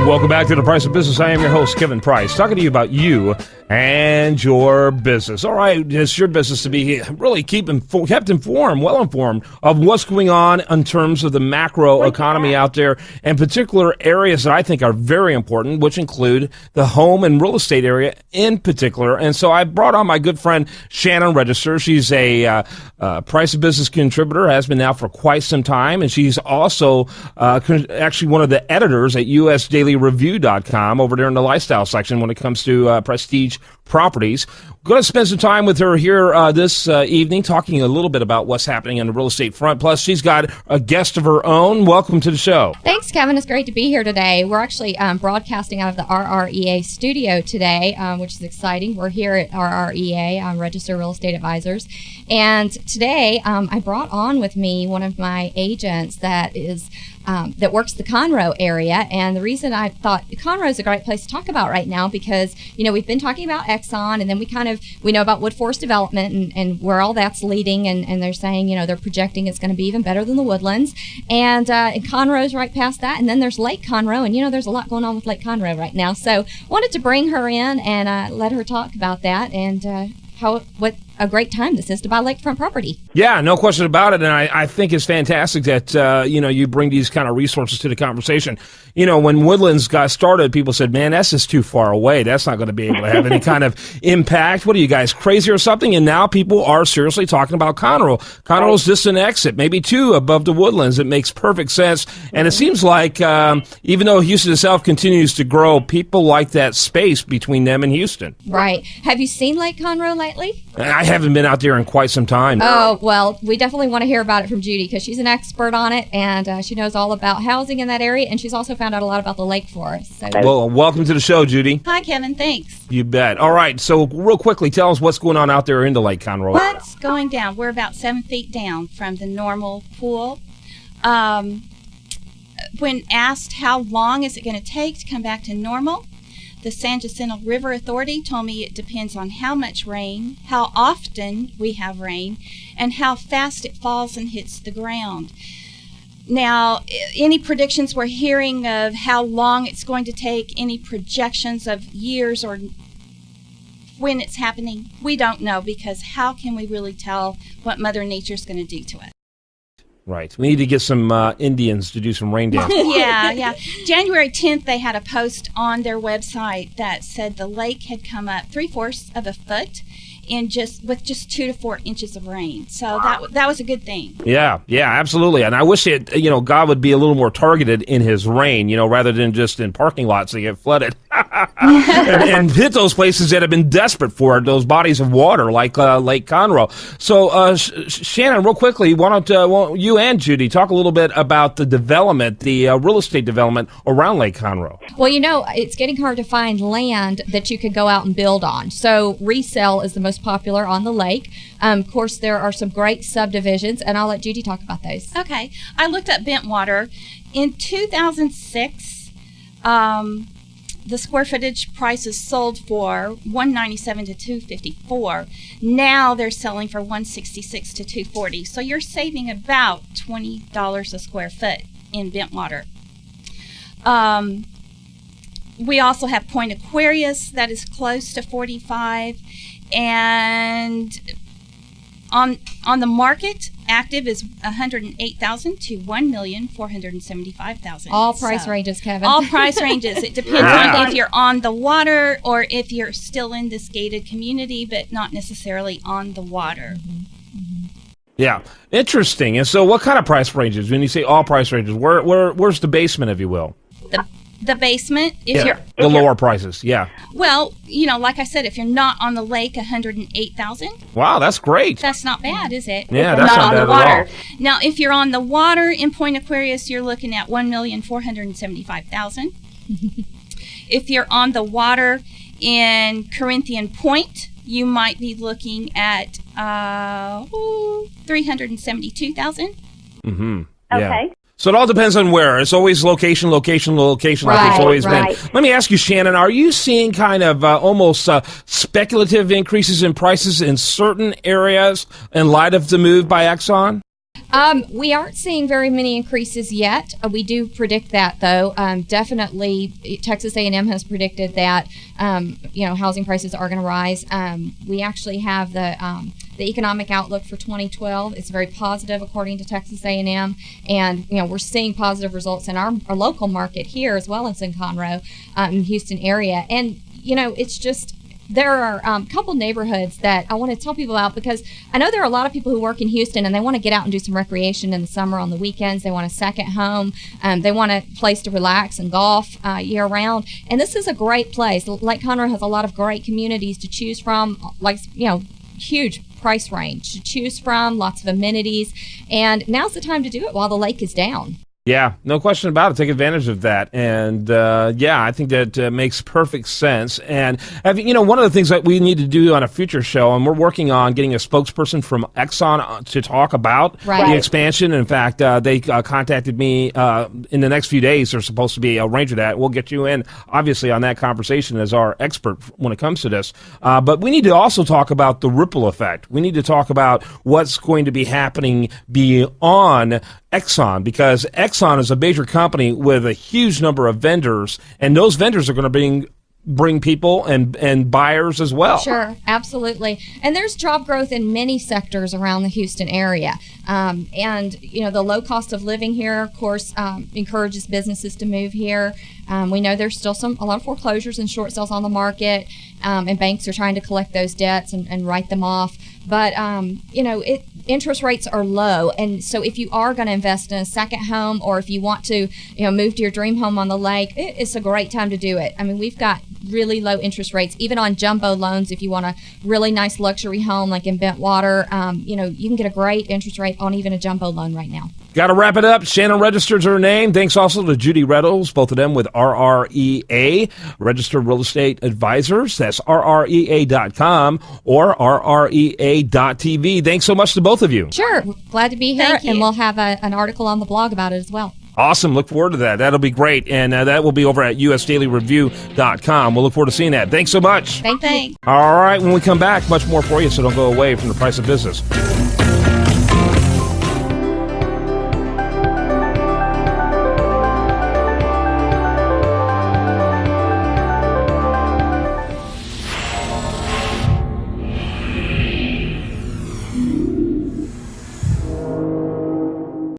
Welcome back to The Price of Business. I am your host, Kevin Price, talking to you about you and your business. All right, it's your business to be really kept informed, well informed of what's going on in terms of the macro economy out there, and particular areas that I think are very important, which include the home and real estate area in particular. And so I brought on my good friend Shannon Register. She's a Price of Business contributor, has been now for quite some time, and she's also actually one of the editors at usdailyreview.com over there in the lifestyle section when it comes to prestige properties. We're going to spend some time with her here this evening, talking a little bit about what's happening on the real estate front. Plus, she's got a guest of her own. Welcome to the show. Thanks, Kevin. It's great to be here today. We're actually broadcasting out of the RREA studio today, which is exciting. We're here at RREA, Registered Real Estate Advisors. And today, I brought on with me one of my agents that works the Conroe area. And the reason I thought Conroe is a great place to talk about right now, because, we've been talking about Exxon, and then we know about Woodforest Development and where all that's leading. And they're saying, they're projecting it's going to be even better than the Woodlands. And Conroe's right past that. And then there's Lake Conroe. And, there's a lot going on with Lake Conroe right now. So wanted to bring her in and let her talk about that and what a great time this is to buy lakefront property. Yeah, no question about it. And I think it's fantastic that, you bring these kind of resources to the conversation. When Woodlands got started, people said, man, that's just too far away. That's not going to be able to have any kind of impact. What are you guys, crazy or something? And now people are seriously talking about Conroe. Conroe's just an exit, maybe two above the Woodlands. It makes perfect sense. And it seems like even though Houston itself continues to grow, people like that space between them and Houston. Right. Have you seen Lake Conroe lately? I haven't been out there in quite some time. Oh, well, we definitely want to hear about it from Judy, because she's an expert on it, and she knows all about housing in that area, and she's also found out a lot about the lake for us. So. Well, welcome to the show, Judy. Hi, Kevin. Thanks. You bet. All right, so real quickly, tell us what's going on out there in the Lake Conroe. What's going down? We're about 7 feet down from the normal pool. When asked how long is it going to take to come back to normal, the San Jacinto River Authority told me it depends on how much rain, how often we have rain, and how fast it falls and hits the ground. Now, any predictions we're hearing of how long it's going to take, any projections of years or when it's happening, we don't know, because how can we really tell what Mother Nature's going to do to it? Right. We need to get some Indians to do some rain dance. Yeah. January 10th, they had a post on their website that said the lake had come up 3/4 of a foot with just 2 to 4 inches of rain. So that was a good thing. Yeah, absolutely. And I wish God would be a little more targeted in his rain, rather than just in parking lots that get flooded. and hit those places that have been desperate for it, those bodies of water like Lake Conroe. So, Shannon, real quickly, why don't you and Judy talk a little bit about the development, the real estate development around Lake Conroe? Well, it's getting hard to find land that you could go out and build on. So resale is the most popular on the lake. Of course, there are some great subdivisions, and I'll let Judy talk about those. Okay. I looked up Bentwater. In 2006, the square footage prices sold for $197 to $254. Now they're selling for $166 to $240. So you're saving about $20 a square foot in Bentwater. We also have Point Aquarius that is close to $45. And on the market, active is $108,000 to $1,475,000. All price ranges, Kevin. All price ranges. It depends on if you're on the water or if you're still in this gated community, but not necessarily on the water. Mm-hmm. Yeah, interesting. And so, what kind of price ranges? When you say all price ranges, where's the basement, if you will? The basement, the lower prices, yeah. Well, like I said, if you're not on the lake, $108,000. Wow, that's great. That's not bad, is it? Yeah, that's not bad on the water. At all. Now, if you're on the water in Point Aquarius, you're looking at $1,475,000. If you're on the water in Corinthian Point, you might be looking at $372,000. Mm-hmm. Yeah. Okay. So it all depends on where. It's always location. Like it's always been. Let me ask you, Shannon, are you seeing kind of almost speculative increases in prices in certain areas in light of the move by Exxon? We aren't seeing very many increases yet. We do predict that, though. Definitely, Texas A&M has predicted that housing prices are going to rise. We actually have the economic outlook for 2012. It's very positive, according to Texas A&M, and we're seeing positive results in our local market here as well as in Conroe, in the Houston area. And it's just. There are a couple neighborhoods that I want to tell people about, because I know there are a lot of people who work in Houston and they want to get out and do some recreation in the summer on the weekends. They want a second home. They want a place to relax and golf year round. And this is a great place. Lake Conroe has a lot of great communities to choose from, huge price range to choose from, lots of amenities. And now's the time to do it while the lake is down. Yeah, no question about it. Take advantage of that. And, I think that makes perfect sense. And, one of the things that we need to do on a future show, and we're working on getting a spokesperson from Exxon to talk about the expansion. In fact, they contacted me in the next few days. They're supposed to be arranging that. We'll get you in, obviously, on that conversation as our expert when it comes to this. But we need to also talk about the ripple effect. We need to talk about what's going to be happening beyond Exxon, because Exxon is a major company with a huge number of vendors, and those vendors are going to bring people and buyers as well. Sure, absolutely. And there's job growth in many sectors around the Houston area. The low cost of living here, of course, encourages businesses to move here. We know there's still a lot of foreclosures and short sales on the market, and banks are trying to collect those debts and write them off. But, interest rates are low. And so if you are going to invest in a second home, or if you want to, move to your dream home on the lake, it's a great time to do it. I mean, we've got really low interest rates, even on jumbo loans. If you want a really nice luxury home like in Bentwater, you can get a great interest rate on even a jumbo loan right now. Got to wrap it up. Shannon registers her name. Thanks also to Judy Reynolds, both of them with RREA, Registered Real Estate Advisors. That's RREA.com or RREA.tv. Thanks so much to both of you. Sure. Glad to be here. Thank you. And we'll have an article on the blog about it as well. Awesome. Look forward to that. That'll be great. And that will be over at usdailyreview.com. We'll look forward to seeing that. Thanks so much. Thank you. All right. When we come back, much more for you, so don't go away from the Price of Business.